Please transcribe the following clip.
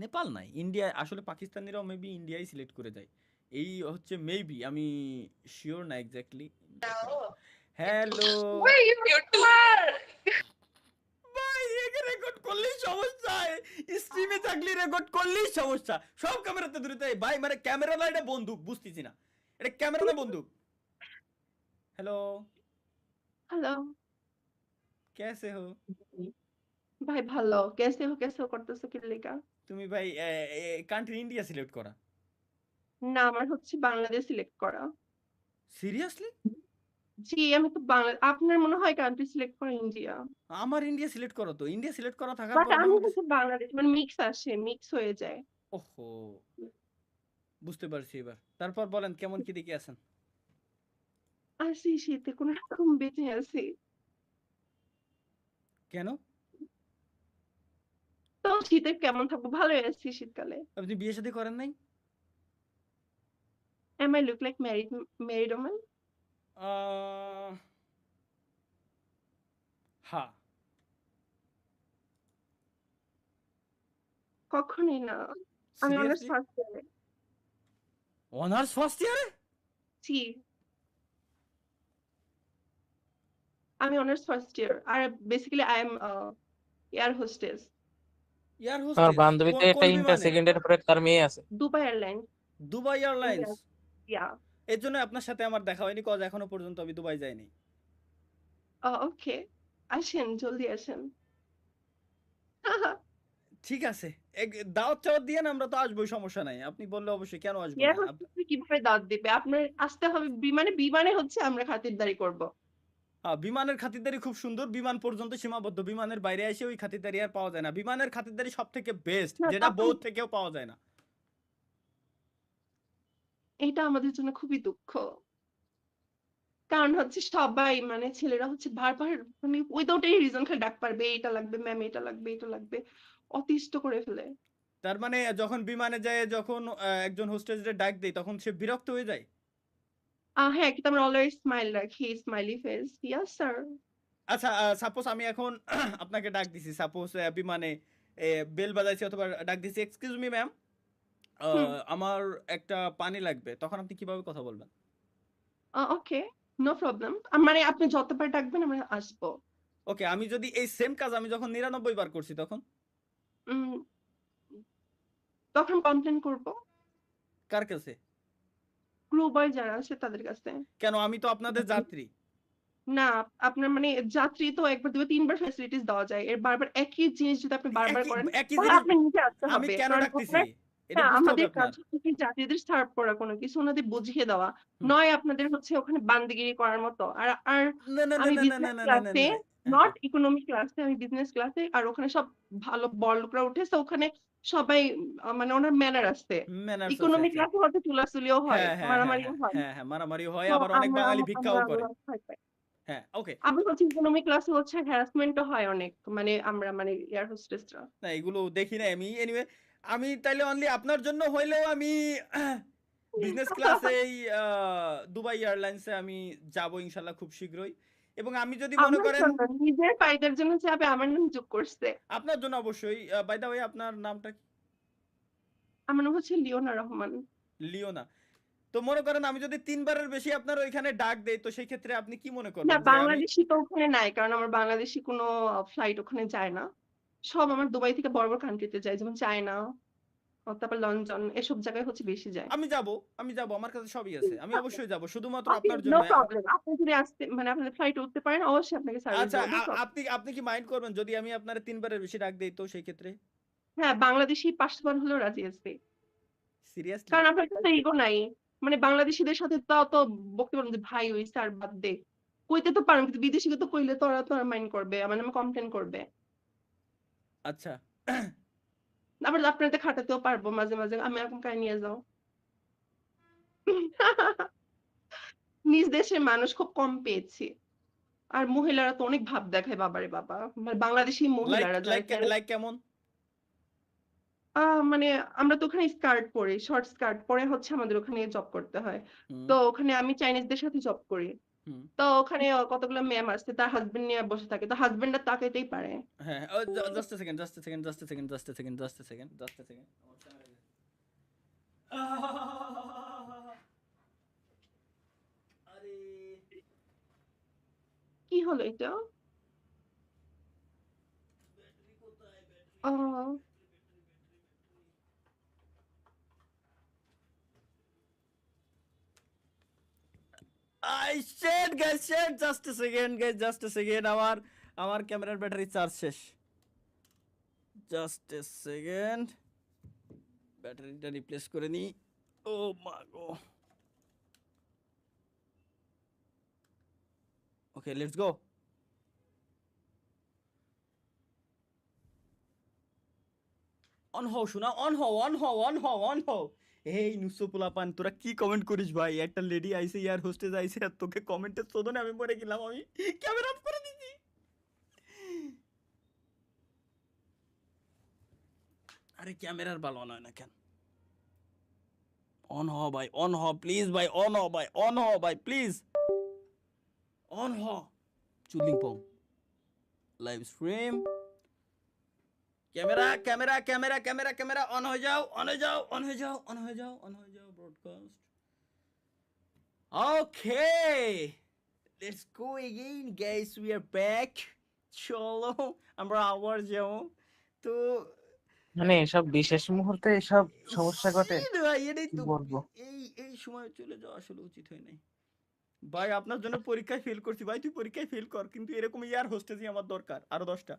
নেপাল নাই, ইন্ডিয়া, আসলে পাকিস্তানিরাও maybe ইন্ডিয়াই select করে যায়। এই হচ্ছে মেবি, আমি শিওর না এক্স্যাক্টলি। হ্যালো ভাই, একে রেকর্ড করলেই সমস্যা, স্ট্রিমে থাকলে রেকর্ড করলেই সমস্যা, সব ক্যামেরাতে দূরে তাই ভাই, মানে ক্যামেরা না এটা বন্দুক, বুঝতেছি না এটা ক্যামেরা না বন্দুক। Hello, hello. कैसे हो? भाई ভালো, कैसे हो করতেছো কি লেগা? তুমি ভাই কান্ট্রি ইন্ডিয়া সিলেক্ট করা? না, আমার হচ্ছে বাংলাদেশ সিলেক্ট করা। সিরিয়াসলি? জি, আমি তো বাংলা, আপনার মনে হয় কান্ট্রি সিলেক্ট করা ইন্ডিয়া। আমার ইন্ডিয়া সিলেক্ট করো তো, ইন্ডিয়া সিলেক্ট করা থাকার বাট পর আমি বাংলাদেশ। হচ্ছে বাংলাদেশ, মানে মিক্স আসে, মিক্স হয়ে যায়। ওহো, বুঝতে পারছি এবার। তারপর বলেন কেমন কি দেখে আছেন? আছি শীতে কোন রকম বেঁচে আছি। কেন? তো শীতে কেমন থাকবো, ভালোই আছি শীতকালে। আপনি বিয়ে শাদী করেন নাই? Am I look like married woman? আহ, হ্যাঁ। কখনই না। আমি অনার্স সিরিয়াসলি? ফার্স্ট ইয়ারে। অনার্স ফার্স্ট ইয়ারে? জি, আমি অনার্স ফার্স্ট ইয়ার। আর basically I am air hostess. Air আমার হোস্টেস? বান্ধবীতে কোন একটা কোন ইন্টার বিমানে? সেকেন্ডের পরে তার মেয়ে আছে। Dubai Airlines, Dubai Airlines? India. Yeah. এর জন্য আপনার সাথে আমার দেখা হয়নি, কজ এখনো পর্যন্ত আমি দুবাই যাইনি। ওকে, আসেন, জলদি আসেন। ঠিক আছে, দাওয়াত চাওয়াত দিয়ে না, আমরা তো আসবোই, সমস্যা নাই, আপনি বললে অবশ্যই, কেন আসবো এয়ার না। হোস্টেস কিভাবে দাওয়াত দিবে? আপনার আসতে হবে বিমানে, বিমানে হচ্ছে আমরা খাতিরদারি করব। বিমানের খাতিরদারি খুব সুন্দর, বিমান পর্যন্ত সীমাবদ্ধ, বিমানের বাইরে এসে ওই খাতিরদারি আর পাওয়া যায় না। বিমানের খাতিরদারি সব থেকে বেস্ট, না যেটা তখন বউর থেকেও পাওয়া যায় না। এটা আমাদের জন্য খুবই দুঃখ। কারণ হচ্ছে সবাই, মানে ছেলেরা হচ্ছে বারবার, মানে উইদাউট এনি রিজন খালি ডাক পারবে, এটা লাগবে ম্যাম, এটা লাগবে, এটা লাগবে, অতিষ্ঠ করে ফেলে। তার মানে যখন বিমানে যায়, যখন একজন হোস্টেসের ডাক দেয়, তখন সে বিরক্ত হয়ে যায়। হ্যাঁ, কিন্তু আমরা অলওয়েজ স্মাইল রাখি, স্মাইলি ফেস। Yes sir. আচ্ছা, সাপোজ আমি এখন আপনাকে ডাক দিছি, সাপোজ বিমানে বেল বাজাইছি অথবা ডাক দিছি, এক্সকিউজ মি ম্যাম, হুম। আমার একটা পানি লাগবে, তখন আপনি কিভাবে কথা বলবেন? ওকে, নো প্রবলেম। মানে আপনি যতবার ডাকবেন আমরা আসবো। ওকে, আমি যদি এই সেম কাজ আমি যখন 99 বার করছি, তখন? উম, তখন কমপ্লেন করব কার কাছে? ক্রু বয় যারা আছে তাদের কাছে। কেন, আমি তো আপনাদের যাত্রী। না, আপনার মানে যাত্রী তো একবার দুই তিনবার ফ্যাসিলিটিস দেওয়া যায়, এর বারবার একই জিনিস যদি আপনি বারবার একই করেন একই তাহলে জিনিস আপনার নিজে আসতে আমি হবে। কেন কারণ ডাকতেছি, আপনার, এটা হ্যাঁ, বুঝতে হবে আমাদের কাজ আপনার। হচ্ছে কি যাত্রীদের সার্ভ করা, কোনো কিছু ওনাদের বুঝিয়ে দেওয়া, হুম। নয় আপনাদের হচ্ছে ওখানে বান্দিগিরি করার মতো। আর আর না না না আমি না না না বিজনেস না না না ক্লাসে, না। নট হ্যাঁ, ইকোনমি ক্লাসে, আমি বিজনেস ক্লাসে, আর ওখানে সব ভালো বড় লোকরা উঠেছে ওখানে, সবাই মানে ওনার ম্যানার আছে। ম্যানার্স আছে, ইকোনমি আচ্ছা। ক্লাসে হয়তো চুলাচুলিও হয়, হ্যাঁ হ্যাঁ হ্যাঁ মারামারিও হ্যাঁ হয়। হ্যাঁ হ্যাঁ, মারামারি হয়, তো আবার অনেক আমরা বাঙালি আমরা ভিক্ষাও করে। আমরা ভয় পাই। হ্যাঁ, ওকে। আবার হচ্ছে ইকোনমি ক্লাসে হচ্ছে হ্যারাসমেন্টও হয় অনেক, মানে আমরা মানে এয়ার হোস্টেসরা। না, এগুলো দেখি না আমি, এনিওয়ে। আমি তাইলে অনলি আপনার জন্য হইলেও আমি বিজনেস ক্লাসে এই দুবাই এয়ারলাইন্সে আমি যাব ইনশাল্লাহ খুব শীঘ্রই। এবং আমি যদি মনে আমার করেন, জন্য, নিজের ফায়দার জন্য যাবে, আমার নাম যোগ করছে। আপনার জন্য অবশ্যই। বাই দা ওয়ে, আপনার নামটা কি? আমার নাম হচ্ছে লিওনা রহমান। লিওনা। তো মনে করেন আমি যদি 3 বারের বেশি আপনার ওইখানে ডাক দেই, তো সেই ক্ষেত্রে আপনি কি মনে না, করবেন যে আমি? বাংলাদেশি তো ওখানে নাই, কারণ আমার বাংলাদেশি কোনো ফ্লাইট ওখানে যায় না। সব আমার দুবাই থেকে বড় বড় কান্ট্রিতে যায়, যেমন চায়না, তারপর লন্ডন, এসব জায়গায় হচ্ছে বেশি যায়। আমি যাব, আমি যাব, আমার কাছে সবই আছে, আমি অবশ্যই যাব, শুধুমাত্র ওকে, আপনার নো জন্য। প্রবলেম। আপনি যদি আসতে, মানে আপনাদের ফ্লাইট উঠতে পারেন, অবশ্যই আপনাকে সার্ভিস আচ্ছা, দেবো, নো প্রবলেম। আপনি আপনি কি মাইন্ড করবেন যদি আমি আপনার 3 বারের বেশি ডাক দেই, তো সেই ক্ষেত্রে? হ্যাঁ, বাংলাদেশি 5 বার হলেও রাজি আছে। সিরিয়াসলি? কারণ আপনার কাছে ইগো নাই। মানে বাংলাদেশিদের সাথে তো অত বকতে পারেন যে ভাই ওই স্যার বাদ দে, কইতে তো পারেন, কিন্তু বিদেশিকে তো কইলে তো ওরা তো মাইন্ড করবে, আমার নামে কমপ্লেন করবে। আচ্ছা। আবার আপনাদের খাটাতেও পারবো মাঝে মাঝে, আমি এরকম কাই নিয়ে যাও। নিজ দেশের মানুষ খুব কম পেয়েছি। আর মহিলারা তো অনেক ভাব দেখায়, বাবারে বাবা, মানে বাংলাদেশি লাইক মহিলারা যারা লাইক যারা লাইক কেমন? মানে আমরা তো ওখানে স্কার্ট পরি, শর্ট স্কার্ট পরে হচ্ছে আমাদের ওখানে জব করতে হয়। হুম তো ওখানে আমি চাইনিজদের সাথে জব করি। হুম। তো ওখানে কতগুলো ম্যাম আসছে তার হাজবেন্ড নিয়ে বসে থাকে, তো হাজবেন্ডটা তাকাইতেই পারে। হ্যাঁ, জাস্ট এ সেকেন্ড, জাস্ট এ সেকেন্ড, জাস্ট এ সেকেন্ড, জাস্ট এ সেকেন্ড, জাস্ট এ সেকেন্ড, জাস্ট এ সেকেন্ড। আরে কি হলো এটা? ব্যাটারি কোথায়? ব্যাটারি, ও battery, battery, battery, battery. I shit guys, shit, just A second guys, just A second. আমার ক্যামেরার ব্যাটারি চার্জ শেষ। জাস্ট এ সেকেন্ড, ব্যাটারিটা রিপ্লেস করে নি। ও মা গো। ওকে, লেটস গো। অন হও শোনা, অন হও, অন হও, অন হও, অন হও। এই নুসো পোলাপান, তোরা কি কমেন্ট করিস ভাই? একটা লেডি আইছে, ইয়ার হোস্টেস আইছে, আর তোকে কমেন্টের শোধনে আমি মরে গেলাম। আমি ক্যামেরা অফ করে দিছি। আরে ক্যামেরার ভালো নয় না কেন? অন হ ভাই, অন হ প্লিজ ভাই, অন হ ভাই, অন হ ভাই প্লিজ, অন হ। চুদলিং পং live stream, camera camera camera camera camera on হয়ে যাও, অন হয়ে যাও, অন হয়ে যাও, অন হয়ে যাও, অন হয়ে যাও, broadcast. Okay, let's go again guys, we are back. চলো আমরা আবার যাও। তো মানে এসব বিশেষ মুহূর্তে এসব সমস্যা ঘটে, shit ভাই, এটাই কি তো। বলবো। এই সময় চলে যাওয়া আসলে উচিত হয় নাই ভাই। আপনার জন্য পরীক্ষায় ফেল করছি ভাই, তুই পরীক্ষায় ফেল কর, কিন্তু এরকম ইয়ার হোস্টেজই আমার দরকার আরো 10টা।